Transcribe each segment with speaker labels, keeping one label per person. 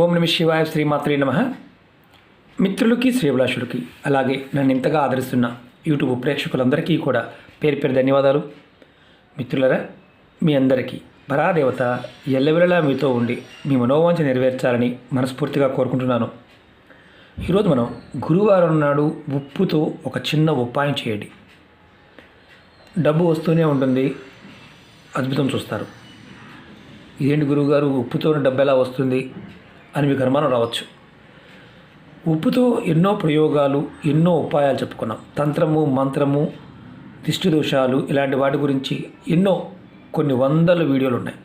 Speaker 1: ఓం నమ శివాయ, శ్రీమాత్రే నమః. మిత్రులకి, శ్రీభిలాషులకి, అలాగే నన్ను ఇంతగా ఆదరిస్తున్న యూట్యూబ్ ప్రేక్షకులందరికీ కూడా పేరు పేరు ధన్యవాదాలు. మిత్రులరా, మీ అందరికీ పరాదేవత ఎల్లవెల్లలా మీతో ఉండి మీ మనోవాంఛ నెరవేర్చాలని మనస్ఫూర్తిగా కోరుకుంటున్నాను. ఈరోజు మనం గురువారం నాడు ఉప్పుతో ఒక చిన్న ఉపాయం చేయండి. డబ్బు వస్తూనే ఉంటుంది, అద్భుతం చూస్తారు. ఇదేంటి గురువుగారు, ఉప్పుతో డబ్బు ఎలా వస్తుంది అని మీకు అనుమానం రావచ్చు. ఉప్పుతో ఎన్నో ప్రయోగాలు, ఎన్నో ఉపాయాలు చెప్పుకున్నాం. తంత్రము, మంత్రము, దిష్టి దోషాలు, ఇలాంటి వాటి గురించి కొన్ని వందల వీడియోలు ఉన్నాయి.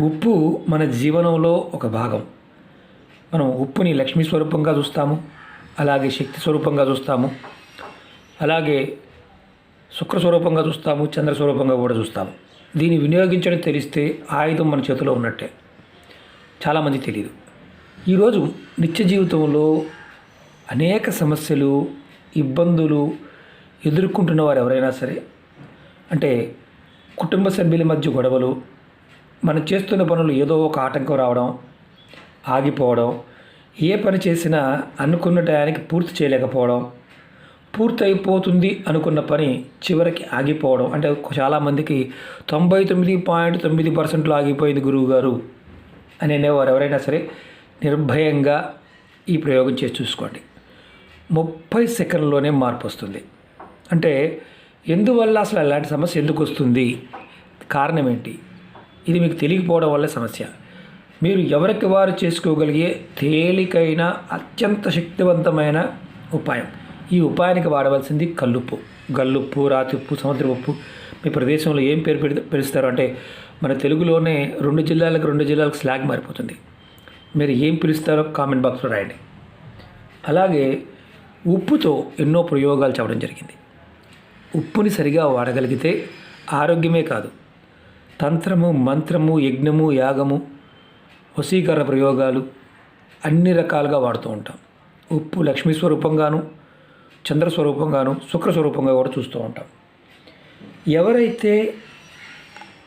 Speaker 1: ఉప్పు మన జీవనంలో ఒక భాగం. మనం ఉప్పుని లక్ష్మీ స్వరూపంగా చూస్తాము, అలాగే శక్తి స్వరూపంగా చూస్తాము, అలాగే శుక్ర స్వరూపంగా చూస్తాము, చంద్ర స్వరూపంగా కూడా చూస్తాము. దీన్ని వినియోగించడం తెలిస్తే ఆయుధం మన చేతిలో ఉన్నట్టే. చాలామంది తెలియదు. ఈరోజు నిత్య జీవితంలో అనేక సమస్యలు, ఇబ్బందులు ఎదుర్కొంటున్న వారు ఎవరైనా సరే, అంటే కుటుంబ సభ్యుల మధ్య గొడవలు, మనం చేస్తున్న పనులు ఏదో ఒక ఆటంకం రావడం, ఆగిపోవడం, ఏ పని చేసినా అనుకున్న టయానికి పూర్తి చేయలేకపోవడం, పూర్తయిపోతుంది అనుకున్న పని చివరికి ఆగిపోవడం, అంటే చాలామందికి 99.9% ఆగిపోయింది గురువుగారు అని అనేవారు ఎవరైనా సరే నిర్భయంగా ఈ ప్రయోగం చేసి చూసుకోండి. 30 సెకండ్లోనే మార్పు వస్తుంది. అంటే ఎందువల్ల అసలు అలాంటి సమస్య ఎందుకు వస్తుంది, కారణం ఏంటి, ఇది మీకు తెలియకపోవడం వల్ల సమస్య. మీరు ఎవరికి వారు చేసుకోగలిగే తేలికైన అత్యంత శక్తివంతమైన ఉపాయం. ఈ ఉపాయానికి వాడవలసింది కల్లుప్పు, గల్లుప్పు, రాతిప్పు, సముద్ర ఉప్పు. మీ ప్రదేశంలో ఏం పేరు పిలుస్తారు అంటే, మన తెలుగులోనే 2 జిల్లాలకు స్లాగ్ మారిపోతుంది. మీరు ఏం పిలుస్తారో కామెంట్ బాక్స్లో రాయండి. అలాగే ఉప్పుతో ఎన్నో ప్రయోగాలు చెప్పడం జరిగింది. ఉప్పుని సరిగా వాడగలిగితే ఆరోగ్యమే కాదు, తంత్రము, మంత్రము, యజ్ఞము, యాగము, వశీకరణ ప్రయోగాలు అన్ని రకాలుగా వాడుతూ ఉంటాం. ఉప్పు లక్ష్మీ స్వరూపంగాను, చంద్ర స్వరూపంగాను, శుక్ర స్వరూపంగా కూడా చూస్తూ ఉంటాం. ఎవరైతే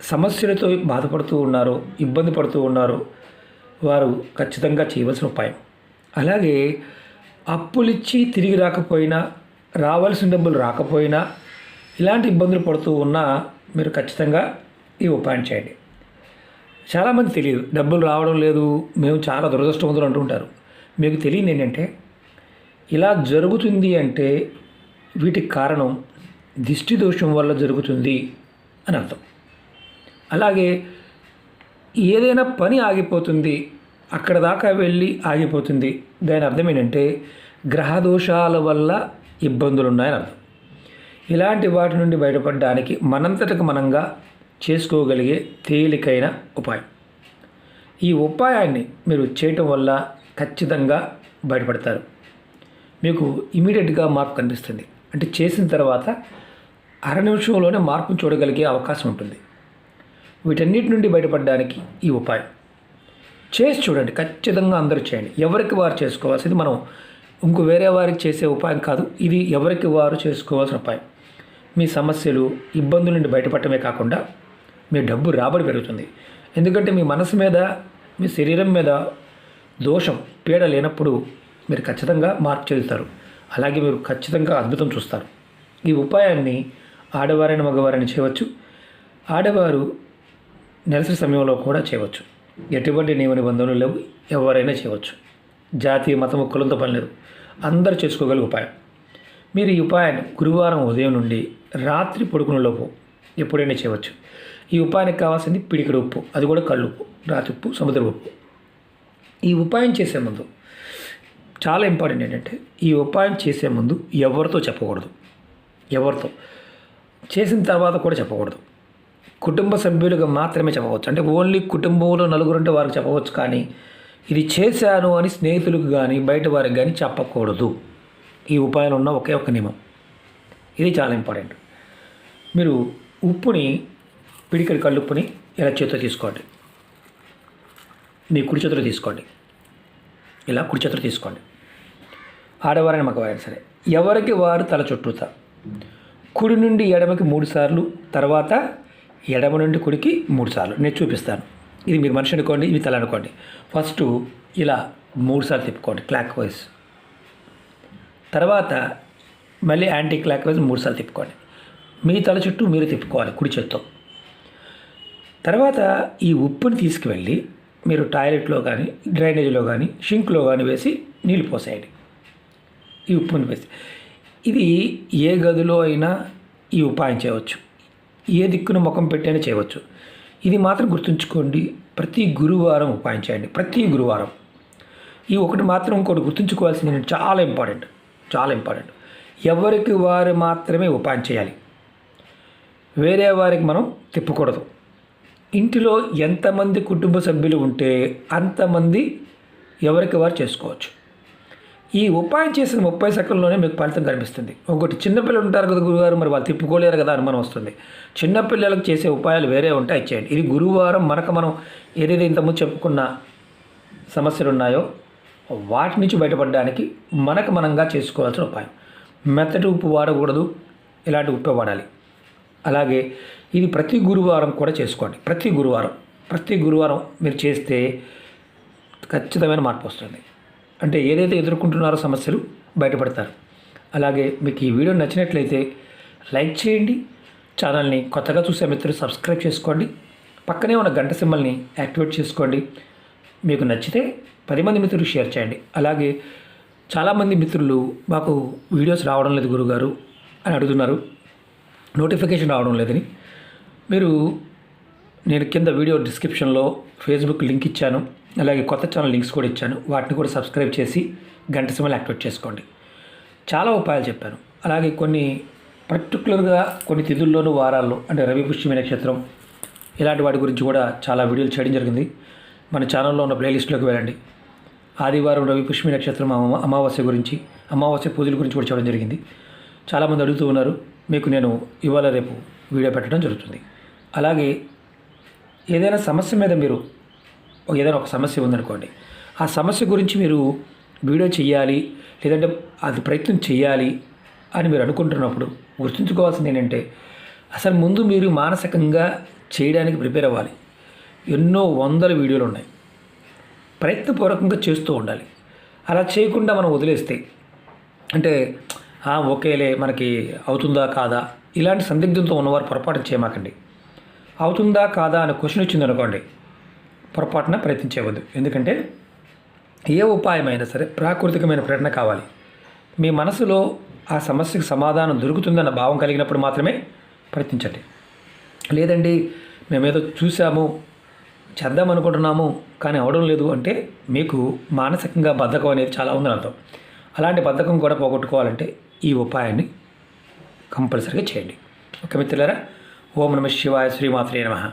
Speaker 1: సమస్యలతో బాధపడుతూ ఉన్నారో, ఇబ్బంది పడుతూ ఉన్నారో వారు ఖచ్చితంగా చేయవలసిన ఉపాయం. అలాగే అప్పులిచ్చి తిరిగి రాకపోయినా, రావాల్సిన డబ్బులు రాకపోయినా, ఇలాంటి ఇబ్బందులు పడుతూ ఉన్నా మీరు ఖచ్చితంగా ఈ ఉపాయం చేయండి. చాలామంది తెలియదు, డబ్బులు రావడం లేదు, మేము చాలా దురదృష్టవంతులు అంటుంటారు. మీకు తెలియదు ఏంటంటే, ఇలా జరుగుతుంది అంటే వీటికి కారణం దిష్టి దోషం వల్ల జరుగుతుంది అని అర్థం. అలాగే ఏదైనా పని ఆగిపోతుంది, అక్కడ దాకా వెళ్ళి ఆగిపోతుంది, దాని అర్థం ఏంటంటే గ్రహదోషాల వల్ల ఇబ్బందులు ఉన్నాయని అర్థం. ఇలాంటి వాటి నుండి బయటపడడానికి మనంతటకు మనంగా చేసుకోగలిగే తేలికైన ఉపాయం. ఈ ఉపాయాన్ని మీరు చేయటం వల్ల ఖచ్చితంగా బయటపడతారు. మీకు ఇమీడియట్గా మార్పు కనిపిస్తుంది. అంటే చేసిన తర్వాత అర నిమిషంలోనే మార్పును చూడగలిగే అవకాశం ఉంటుంది. వీటన్నిటి నుండి బయటపడడానికి ఈ ఉపాయం చేసి చూడండి. ఖచ్చితంగా అందరూ చేయండి. ఎవరికి వారు చేసుకోవాల్సింది, మనం వేరే వారికి చేసే ఉపాయం కాదు, ఇది ఎవరికి వారు చేసుకోవాల్సిన ఉపాయం. మీ సమస్యలు, ఇబ్బందుల నుండి బయటపడటమే కాకుండా మీ డబ్బు రాబడి పెరుగుతుంది. ఎందుకంటే మీ మనసు మీద, మీ శరీరం మీద దోషం, పీడ లేనప్పుడు మీరు ఖచ్చితంగా మార్పు చెందుతారు. అలాగే మీరు ఖచ్చితంగా అద్భుతం చూస్తారు. ఈ ఉపాయాన్ని ఆడవారైన మగవారైనా చేయవచ్చు. ఆడవారు నెలసరి సమయంలో కూడా చేయవచ్చు. ఎటువంటి నియమ నిబంధనలు లేవు, ఎవరైనా చేయవచ్చు. జాతి, మతం, కులంతో పని లేదు, అందరూ చేసుకోగలిగే ఉపాయం. మీరు ఈ ఉపాయాన్ని గురువారం ఉదయం నుండి రాత్రి పడుకునేలోపు ఎప్పుడైనా చేయవచ్చు. ఈ ఉపాయానికి కావాల్సింది పిడికెడు ఉప్పు, అది కూడా కల్లుప్పు, రాతి ఉప్పు, సముద్ర ఉప్పు. ఈ ఉపాయం చేసే ముందు చాలా ఇంపార్టెంట్ ఏంటంటే, ఈ ఉపాయం చేసే ముందు ఎవరితో చెప్పకూడదు. ఎవరితో చేసిన తర్వాత కూడా చెప్పకూడదు. కుటుంబ సభ్యులుగా మాత్రమే చెప్పవచ్చు. అంటే ఓన్లీ కుటుంబంలో నలుగురుంటే వారికి చెప్పవచ్చు, కానీ ఇది చేశాను అని స్నేహితులకు కానీ బయట వారికి కానీ చెప్పకూడదు. ఈ ఉపాయంలో ఉన్న ఒకే ఒక నియమం. ఇది చాలా ఇంపార్టెంట్. మీరు ఉప్పుని, పిడికెడు కల్లుప్పుని ఇలా చేతితో తీసుకోండి. మీ కుడి చేతిలో తీసుకోండి. ఇలా కుడి చేతిలో తీసుకోండి. ఆడవారైన మగవారైనా సరే, ఎవరికి వారు తల చుట్టూతా కుడి నుండి ఎడమకి 3 సార్లు, తర్వాత ఎడమ నుండి కుడికి 3 సార్లు నేను చూపిస్తాను. ఇది మీరు మనిషి అనుకోండి, ఇవి తల అనుకోండి. ఫస్ట్ ఇలా 3 సార్లు తిప్పుకోండి క్లాక్ వైజ్. తర్వాత మళ్ళీ యాంటీ క్లాక్ వైజ్ 3 సార్లు తిప్పుకోండి. మీ తల చుట్టూ మీరు తిప్పుకోవాలి కుడి చేత్తో. తర్వాత ఈ ఉప్పుని తీసుకువెళ్ళి మీరు టాయిలెట్లో కానీ, డ్రైనేజీలో కానీ, షింక్లో కానీ వేసి నీళ్ళు పోసేయండి. ఈ ఉప్పుని వేసి ఇది ఏ గదిలో అయినా ఈ ఉపాయం చేయవచ్చు, ఏ దిక్కున ముఖం పెట్టైనా చేయవచ్చు. ఇది మాత్రం గుర్తుంచుకోండి, ప్రతి గురువారం ఉపాయం చేయండి. ప్రతి గురువారం ఈ ఒకటి మాత్రం ఇంకోటి గుర్తుంచుకోవాల్సింది చాలా ఇంపార్టెంట్. ఎవరికి వారు మాత్రమే ఉపాయం చేయాలి, వేరే వారికి మనం తిప్పకూడదు. ఇంటిలో ఎంతమంది కుటుంబ సభ్యులు ఉంటే అంతమంది ఎవరికి వారు చేసుకోవచ్చు. ఈ ఉపాయం చేసిన 30 సెకండ్లోనే మీకు ఫలితం కనిపిస్తుంది. ఒకటి చిన్నపిల్లలు ఉంటారు కదా గురువారు, మరి వాళ్ళు తిప్పుకోలేరు కదా అనుమానం వస్తుంది. చిన్నపిల్లలకు చేసే ఉపాయాలు వేరే ఉంటాయి, చేయండి. ఇది గురువారం మనం ఏదైతే ఇంతకుముందు చెప్పుకున్న సమస్యలు ఉన్నాయో వాటి నుంచి బయటపడడానికి మనంగా చేసుకోవాల్సిన ఉపాయం. మెత్తటి ఉప్పు వాడకూడదు, ఇలాంటి ఉప్పు వాడాలి. అలాగే ఇది ప్రతి గురువారం కూడా చేసుకోండి. ప్రతి గురువారం మీరు చేస్తే ఖచ్చితమైన మార్పు వస్తుంది. అంటే ఏదైతే ఎదుర్కొంటున్నారో సమస్యలు బయటపడతారు. అలాగే మీకు ఈ వీడియో నచ్చినట్లయితే లైక్ చేయండి, ఛానల్ని కొత్తగా చూసే మిత్రులు సబ్స్క్రైబ్ చేసుకోండి, పక్కనే ఉన్న గంట సింబల్ని యాక్టివేట్ చేసుకోండి. మీకు నచ్చితే 10 మంది మిత్రులు షేర్ చేయండి. అలాగే చాలామంది మిత్రులు మాకు వీడియోస్ రావడం లేదు గురుగారు అని అడుగుతున్నారు, నోటిఫికేషన్ రావడం లేదని. నేను కింద వీడియో డిస్క్రిప్షన్లో ఫేస్బుక్ లింక్ ఇచ్చాను, అలాగే కొత్త ఛానల్ లింక్స్ కూడా ఇచ్చాను. వాటిని కూడా సబ్స్క్రైబ్ చేసి గంట సింబల్ యాక్టివేట్ చేసుకోండి. చాలా ఉపాయాలు చెప్పాను. అలాగే కొన్ని పర్టికులర్గా కొన్ని తిథుల్లోనూ వారాల్లో, అంటే రవి పుష్యమి నక్షత్రం ఇలాంటి వాటి గురించి కూడా చాలా వీడియోలు చేయడం జరిగింది. మన ఛానల్లో ఉన్న ప్లేలిస్ట్లోకి వెళ్ళండి. ఆదివారం రవి పుష్యమి నక్షత్రం అమావాస్య గురించి, అమావాస్య పూజల గురించి కూడా చేయడం జరిగింది. చాలామంది అడుగుతూ ఉన్నారు, మీకు నేను ఇవాళ రేపు వీడియో పెట్టడం జరుగుతుంది. అలాగే ఏదైనా సమస్య మీద మీరు ఏదైనా ఒక సమస్య ఉందనుకోండి, ఆ సమస్య గురించి మీరు వీడియో చేయాలి, లేదంటే అది ప్రయత్నం చేయాలి అని మీరు అనుకుంటున్నప్పుడు గుర్తుంచుకోవాల్సింది ఏంటంటే, అసలు ముందు మీరు మానసికంగా చేయడానికి ప్రిపేర్ అవ్వాలి. ఎన్నో వందల వీడియోలు ఉన్నాయి, ప్రయత్నపూర్వకంగా చేస్తూ ఉండాలి. అలా చేయకుండా మనం వదిలేస్తే, అంటే ఓకేలే మనకి అవుతుందా కాదా ఇలాంటి సందిగ్ధంతో ఉన్నవారు పొరపాటు చేయమాకండి. అవుతుందా కాదా అనే క్వశ్చన్ వచ్చింది అనుకోండి, పొరపాటున ప్రయత్నించవద్దు. ఎందుకంటే ఏ ఉపాయమైనా సరే ప్రాకృతికమైన ప్రేరణ కావాలి. మీ మనసులో ఆ సమస్యకు సమాధానం దొరుకుతుందన్న భావం కలిగినప్పుడు మాత్రమే ప్రయత్నించండి. లేదండి మేమేదో చూసాము, చేద్దాం అనుకుంటున్నాము కానీ అవడం లేదు అంటే మీకు మానసికంగా బద్ధకం అనేది చాలా ఉందని అర్థం. అలాంటి బద్ధకం కూడా పోగొట్టుకోవాలంటే ఈ ఉపాయాన్ని కంపల్సరీగా చేయండి. ఓకే మిత్రులారా, ఓం నమః శివాయ, శ్రీమాత్రే నమః.